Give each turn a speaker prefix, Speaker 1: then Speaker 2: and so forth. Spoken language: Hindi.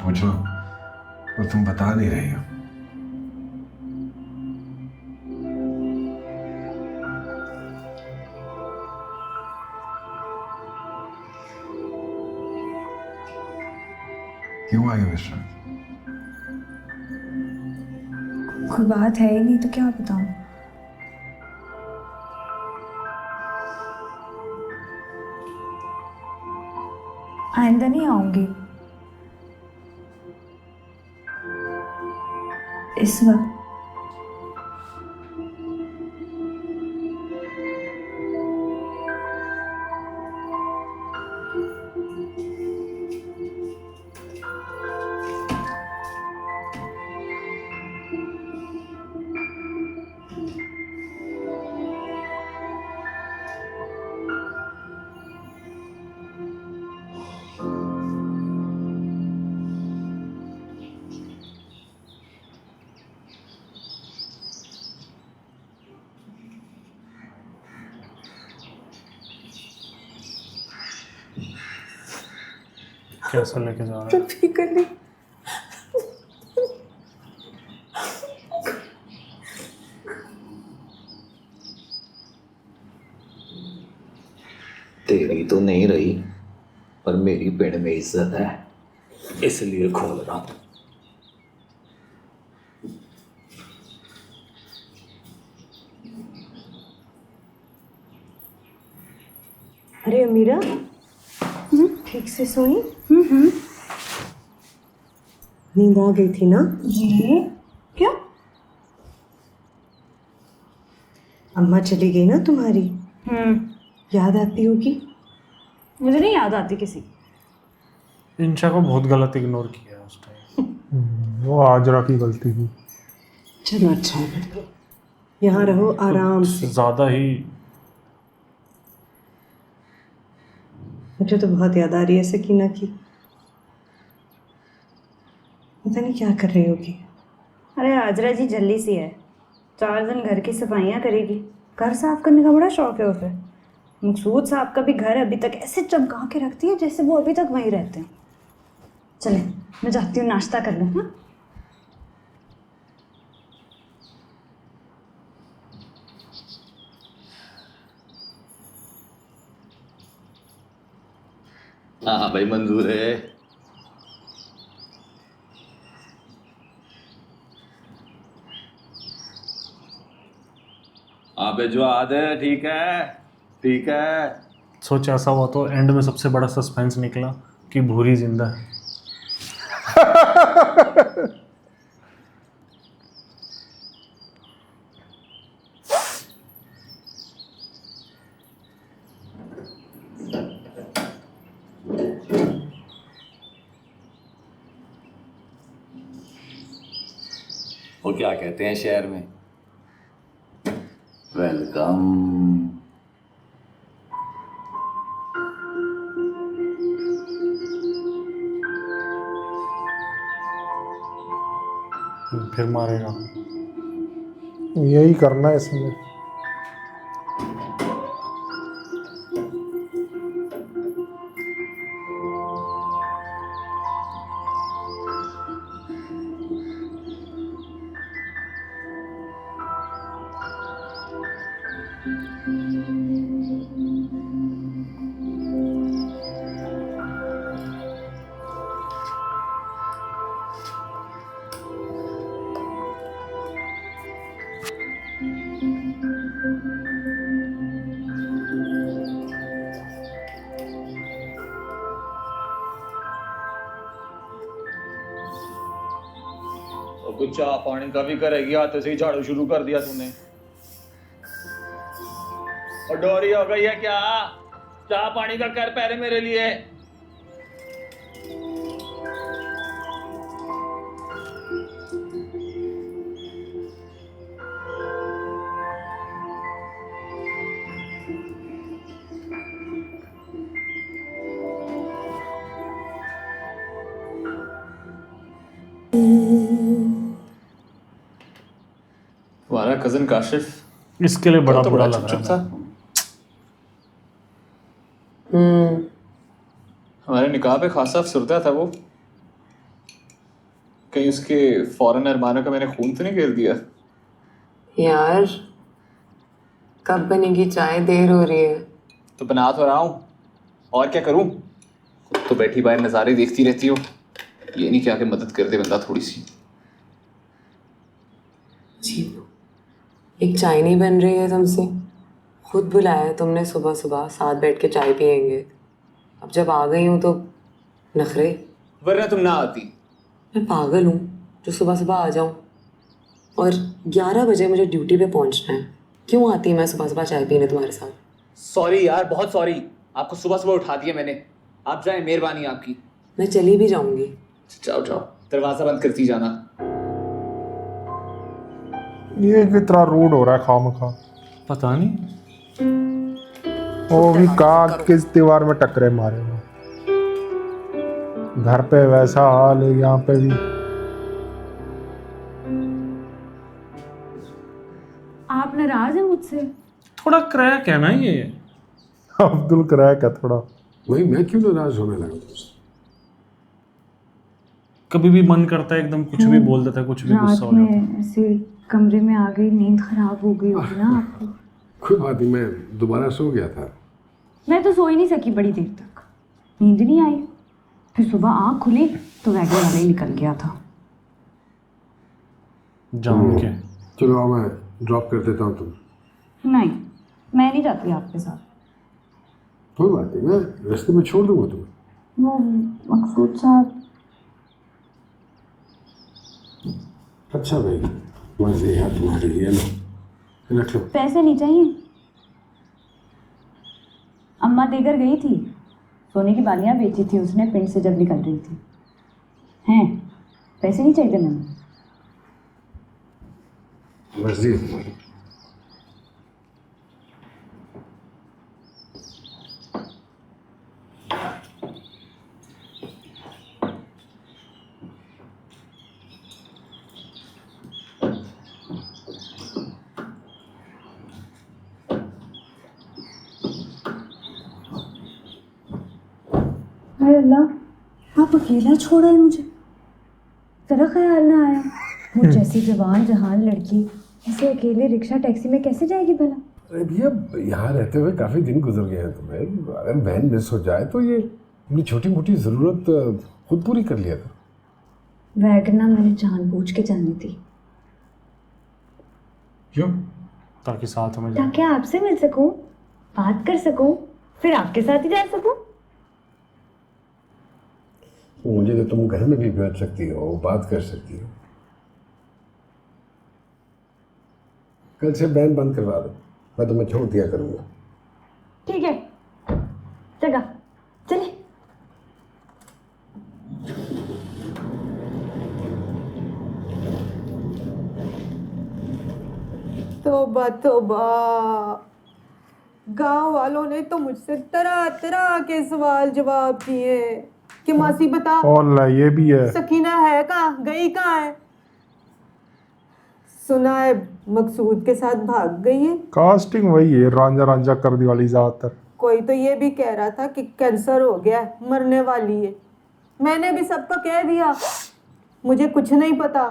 Speaker 1: पूछो और तुम बता नहीं रही हो। क्यों आई हो इस रात?
Speaker 2: कोई बात है ही नहीं तो क्या बताऊं। आइंदा नहीं आऊंगी इस वक्त।
Speaker 3: कैसा लेके जा रहा है?
Speaker 2: फिक्र नहीं।
Speaker 4: तेरी तो नहीं रही पर मेरी पिंड में इज्जत है, इसलिए खोल रहा हूं।
Speaker 5: अरे अमीरा, ठीक से सोई? नींद आ गई थी ना?
Speaker 2: जी क्या?
Speaker 5: अम्मा चली गई ना तुम्हारी, याद आती होगी।
Speaker 2: मुझे नहीं याद आती किसी की।
Speaker 3: इंशा को बहुत गलत इग्नोर किया उस टाइम।
Speaker 6: वो आजरा की गलती थी।
Speaker 5: चलो अच्छा है, यहाँ रहो आराम से।
Speaker 3: ज़्यादा ही
Speaker 5: मुझे तो बहुत याद आ रही है सकीना की, पता नहीं क्या कर रही होगी।
Speaker 2: अरे आजरा जी जल्दी सी है, 4 दिन घर की सफाइयाँ करेगी। घर साफ करने का बड़ा शौक है उसे। मकसूद साहब का भी घर अभी तक ऐसे चमका के रखती है जैसे वो अभी तक वहीं रहते हैं। चले मैं जाती हूँ, नाश्ता कर लूँ। हाँ
Speaker 4: हाँ भाई मंजूर है। अबे जो आद है, ठीक है ठीक है।
Speaker 3: सोच ऐसा हुआ तो एंड में सबसे बड़ा सस्पेंस निकला कि भूरी जिंदा है।
Speaker 4: वो क्या कहते हैं शहर में, वेलकम।
Speaker 3: फिर मारेगा।
Speaker 6: यही करना है इसमें।
Speaker 4: और कुछ चाह पानी का भी करेगी, हाथ से ही झाड़ू शुरू कर दिया तूने। और डोरी हो गई है क्या? चाह पानी का कर पहले मेरे लिए। तुम्हारा कजन काशिफ
Speaker 3: इसके लिए बड़ा
Speaker 4: तो
Speaker 3: बुरा
Speaker 4: बड़ा
Speaker 3: लग
Speaker 4: चुप
Speaker 3: रहा
Speaker 4: था।
Speaker 3: है।
Speaker 4: हमारे निकाह पे खासा अफसरदा था वो।
Speaker 7: कहीं उसके फॉरेन अरमानों का मैंने खून तो नहीं कर दिया?
Speaker 8: यार कब बनेगी चाय, देर हो रही है।
Speaker 7: तो बना तो रहा हूँ, और क्या करूँ? खुद तो बैठी बाहर नज़ारे देखती रहती हो, ये नहीं क्या कि मदद कर दे बंदा थोड़ी सी।
Speaker 8: जी एक चाय नहीं बन रही है तुमसे, खुद बुलाया है तुमने सुबह सुबह, साथ बैठ के चाय पियेंगे। अब जब आ गई हूँ तो नखरे।
Speaker 7: वरना तुम ना आती।
Speaker 8: मैं पागल हूँ जो सुबह सुबह आ जाऊँ, और 11 बजे मुझे ड्यूटी पे पहुँचना है। क्यों आती मैं सुबह सुबह चाय पीने तुम्हारे साथ?
Speaker 7: सॉरी यार, बहुत सॉरी, आपको सुबह सुबह उठा दिया मैंने। आप जाएं, मेहरबानी आपकी।
Speaker 8: मैं चली भी जाऊँगी।
Speaker 7: जाओ जाओ, दरवाज़ा बंद करती जाना।
Speaker 6: ये कितना रूड हो रहा है खामखा।
Speaker 3: पता नहीं।
Speaker 6: वो भी कहा किस दीवार में टकरे मारे हो। घर पे वैसा हाल है, यहाँ पे भी।
Speaker 2: आप नाराज हैं मुझसे?
Speaker 3: थोड़ा क्रैक है ना ये।
Speaker 6: अब्दुल क्रैक है थोड़ा।
Speaker 1: वही मैं क्यों नाराज होने लगा तुमसे?
Speaker 3: कभी भी मन करता है एकदम कुछ भी बोल देता है, कुछ भी
Speaker 2: रात
Speaker 3: गुस्सा हो जाता है।
Speaker 2: में ऐसे कमरे में आ गई, नींद खराब हो गई होगी ना आपको।
Speaker 1: कोई बात नहीं, मैं दोबारा सो गया था।
Speaker 2: मैं तो सो ही नहीं सकी बड़ी देर तक, नींद नहीं आई। फिर सुबह आँख खुली तो वैगन वाला ही निकल गया था।
Speaker 3: जान के।
Speaker 1: चलो आओ, मैं ड्रॉप कर देता हूँ तुम।
Speaker 2: नहीं, मैं नहीं जाती आपके साथ।
Speaker 1: कोई बात नहीं, मैं रास्ते में छोड़ दूंगा तुम्हें।
Speaker 2: वो मकसूद साहब।
Speaker 1: अच्छा भाई, मर्जी है तुम्हारी, ये लो रख लो।
Speaker 2: पैसे नहीं चाहिए? अम्मा देकर गई थी, सोने की बालियां बेची थी उसने पिंड से जब निकल रही थी। हैं, पैसे नहीं चाहिए मैंने।
Speaker 1: मर्जी है तुम्हारी।
Speaker 2: हाय अल्लाह, आप अकेला छोड़ा है मुझे। जरा ख्याल ना आया। वो जैसी जवान जहान लड़की ऐसे अकेले रिक्शा टैक्सी में कैसे जाएगी भला?
Speaker 1: अरे भैया, यहाँ रहते हुए काफ़ी दिन गुजर गए हैं तुम्हें। अगर बहन मिस हो जाए तो ये अपनी छोटी मोटी ज़रूरत खुद पूरी कर लिया था।
Speaker 2: वैगना मैंने जानबूझ के जानी थी
Speaker 1: क्यों?
Speaker 3: ताकि साथ में जाए।
Speaker 2: ताकि आपसे मिल सकूं, बात कर सकूं, फिर आपके साथ ही जा सकूं।
Speaker 1: मुझे तो तुम घर में भी बैठ सकती हो, बात कर सकती हो। कल से बैन बंद करवा दो, मैं तुम्हें छोड़ दिया करूँगा।
Speaker 2: ठीक है, जगह चले।
Speaker 5: तौबा तौबा, गांव वालों ने तो मुझसे तरह तरह के सवाल जवाब किए कि मासी बता,
Speaker 6: और ये भी है।
Speaker 5: सकीना है कहाँ, गई कहाँ है? सुना है मकसूद के साथ भाग गई है।
Speaker 6: कास्टिंग वही है, रांझा रांझा कर दी वाली ज्यादातर।
Speaker 5: कोई तो ये भी कह रहा था कि कैंसर हो गया, मरने वाली है। मैंने भी सबको कह दिया, मुझे कुछ नहीं पता।